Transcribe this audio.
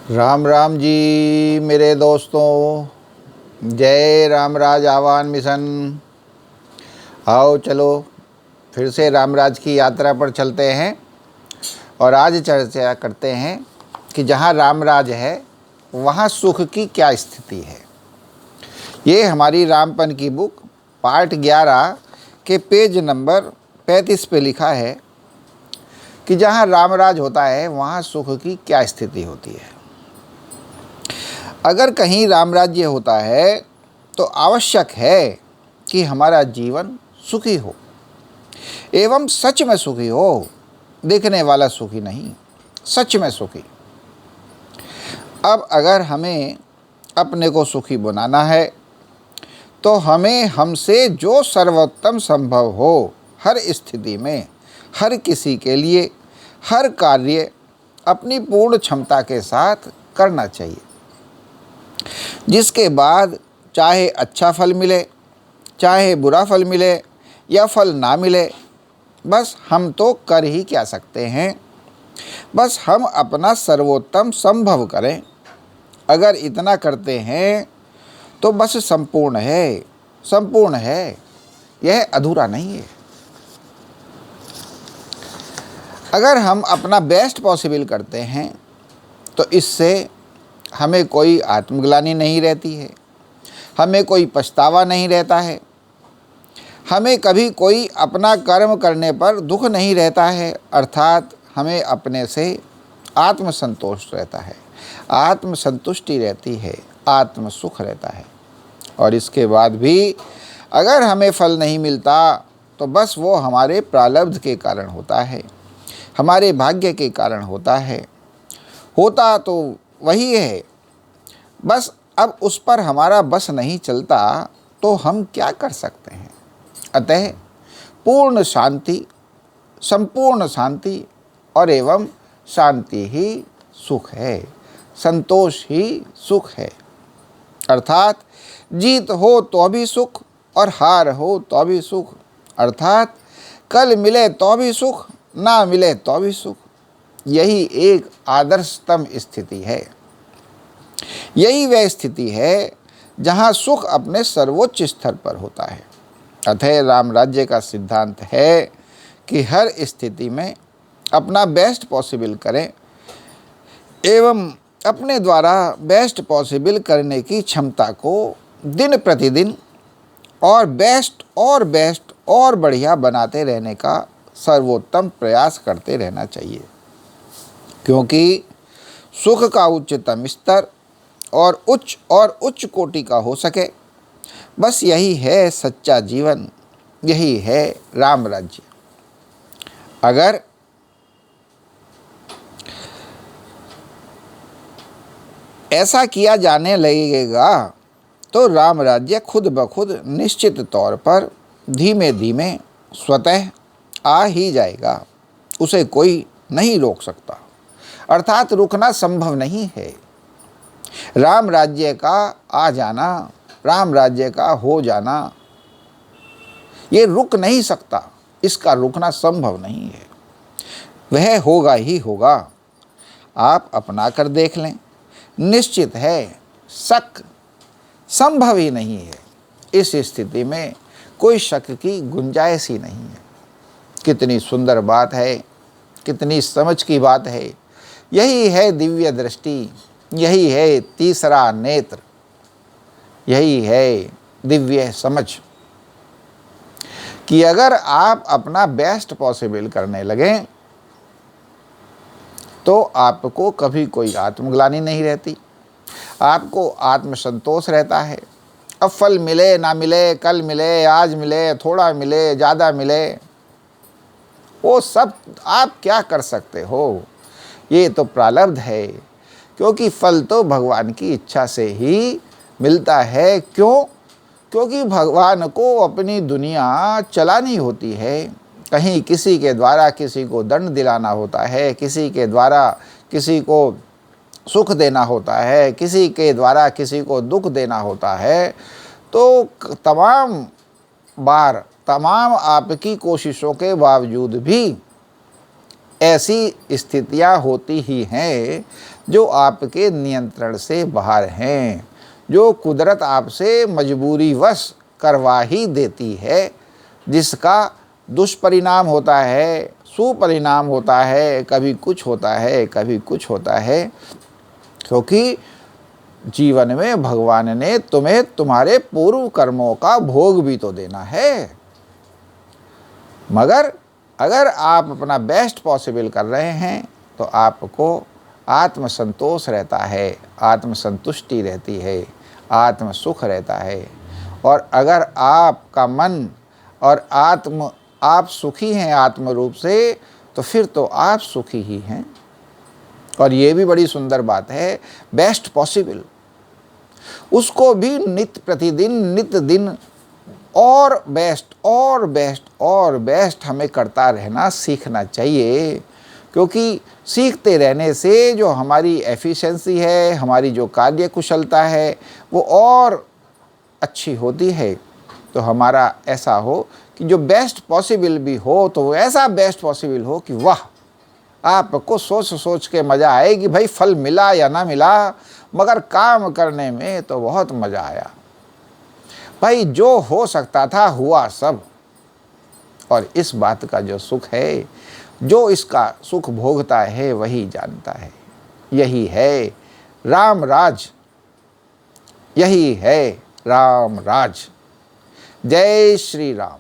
राम राम जी मेरे दोस्तों, जय रामराज आह्वान मिशन। आओ चलो फिर से रामराज की यात्रा पर चलते हैं और आज चर्चा करते हैं कि जहाँ रामराज है वहाँ सुख की क्या स्थिति है। ये हमारी रामपन की बुक पार्ट 11 के पेज नंबर 35 पे लिखा है कि जहाँ रामराज होता है वहाँ सुख की क्या स्थिति होती है। अगर कहीं रामराज्य होता है तो आवश्यक है कि हमारा जीवन सुखी हो एवं सच में सुखी हो, देखने वाला सुखी नहीं, सच में सुखी। अब अगर हमें अपने को सुखी बनाना है तो हमें हमसे जो सर्वोत्तम संभव हो हर स्थिति में, हर किसी के लिए, हर कार्य अपनी पूर्ण क्षमता के साथ करना चाहिए, जिसके बाद चाहे अच्छा फल मिले चाहे बुरा फल मिले या फल ना मिले, बस हम तो कर ही क्या सकते हैं। बस हम अपना सर्वोत्तम संभव करें। अगर इतना करते हैं तो बस संपूर्ण है, संपूर्ण है, यह अधूरा नहीं है। अगर हम अपना बेस्ट पॉसिबल करते हैं तो इससे हमें कोई आत्मग्लानि नहीं रहती है, हमें कोई पछतावा नहीं रहता है, हमें कभी कोई अपना कर्म करने पर दुख नहीं रहता है, अर्थात हमें अपने से आत्मसंतोष रहता है, आत्मसंतुष्टि रहती है, आत्म सुख रहता है। और इसके बाद भी अगर हमें फल नहीं मिलता तो बस वो हमारे प्रारब्ध के कारण होता है, हमारे भाग्य के कारण होता है। होता तो वही है, बस अब उस पर हमारा बस नहीं चलता तो हम क्या कर सकते हैं। अतः पूर्ण शांति, संपूर्ण शांति और एवं शांति ही सुख है, संतोष ही सुख है। अर्थात जीत हो तो भी सुख और हार हो तो भी सुख, अर्थात कल मिले तो भी सुख, ना मिले तो भी सुख। यही एक आदर्शतम स्थिति है। यही वह स्थिति है जहाँ सुख अपने सर्वोच्च स्तर पर होता है। अतः राम राज्य का सिद्धांत है कि हर स्थिति में अपना बेस्ट पॉसिबल करें एवं अपने द्वारा बेस्ट पॉसिबल करने की क्षमता को दिन प्रतिदिन और बेस्ट और बढ़िया बनाते रहने का सर्वोत्तम प्रयास करते रहना चाहिए। क्योंकि सुख का उच्चतम स्तर और उच्च कोटि का हो सके, बस यही है सच्चा जीवन, यही है राम राज्य। अगर ऐसा किया जाने लगेगा तो राम राज्य खुद ब खुद निश्चित तौर पर धीमे धीमे स्वतः आ ही जाएगा। उसे कोई नहीं रोक सकता, अर्थात रुकना संभव नहीं है। राम राज्य का आ जाना, राम राज्य का हो जाना, ये रुक नहीं सकता, इसका रुकना संभव नहीं है। वह होगा ही होगा। आप अपना कर देख लें, निश्चित है, शक संभव ही नहीं है। इस स्थिति में कोई शक की गुंजाइश ही नहीं है। कितनी सुंदर बात है, कितनी समझ की बात है। यही है दिव्य दृष्टि, यही है तीसरा नेत्र, यही है दिव्य समझ कि अगर आप अपना बेस्ट पॉसिबल करने लगें तो आपको कभी कोई आत्मग्लानि नहीं रहती, आपको आत्मसंतोष रहता है। अब फल मिले ना मिले, कल मिले, आज मिले, थोड़ा मिले, ज़्यादा मिले, वो सब आप क्या कर सकते हो। ये तो प्रारब्ध है, क्योंकि फल तो भगवान की इच्छा से ही मिलता है। क्यों? क्योंकि भगवान को अपनी दुनिया चलानी होती है। कहीं किसी के द्वारा किसी को दंड दिलाना होता है, किसी के द्वारा किसी को सुख देना होता है, किसी के द्वारा किसी को दुख देना होता है। तो तमाम आपकी कोशिशों के बावजूद भी ऐसी स्थितियां होती ही हैं जो आपके नियंत्रण से बाहर हैं, जो कुदरत आपसे मजबूरीवश करवा ही देती है, जिसका दुष्परिणाम होता है, सुपरिणाम होता है, कभी कुछ होता है, कभी कुछ होता है। क्योंकि जीवन में भगवान ने तुम्हें तुम्हारे पूर्व कर्मों का भोग भी तो देना है। मगर अगर आप अपना बेस्ट पॉसिबल कर रहे हैं तो आपको आत्मसंतोष रहता है, आत्मसंतुष्टि रहती है, आत्म सुख रहता है। और अगर आपका मन और आप सुखी हैं आत्म रूप से, तो फिर तो आप सुखी ही हैं। और ये भी बड़ी सुंदर बात है, बेस्ट पॉसिबल, उसको भी नित्य प्रतिदिन नित्य दिन और बेस्ट और बेस्ट और बेस्ट हमें करता रहना सीखना चाहिए। क्योंकि सीखते रहने से जो हमारी एफिशिएंसी है, हमारी जो कार्य कुशलता है, वो और अच्छी होती है। तो हमारा ऐसा हो कि जो बेस्ट पॉसिबल भी हो तो वो ऐसा बेस्ट पॉसिबल हो कि वाह, आपको सोच सोच के मज़ा आए कि भाई फल मिला या ना मिला, मगर काम करने में तो बहुत मज़ा आया। भाई जो हो सकता था हुआ सब। और इस बात का जो सुख है, जो इसका सुख भोगता है वही जानता है। यही है राम राज, यही है राम राज। जय श्री राम।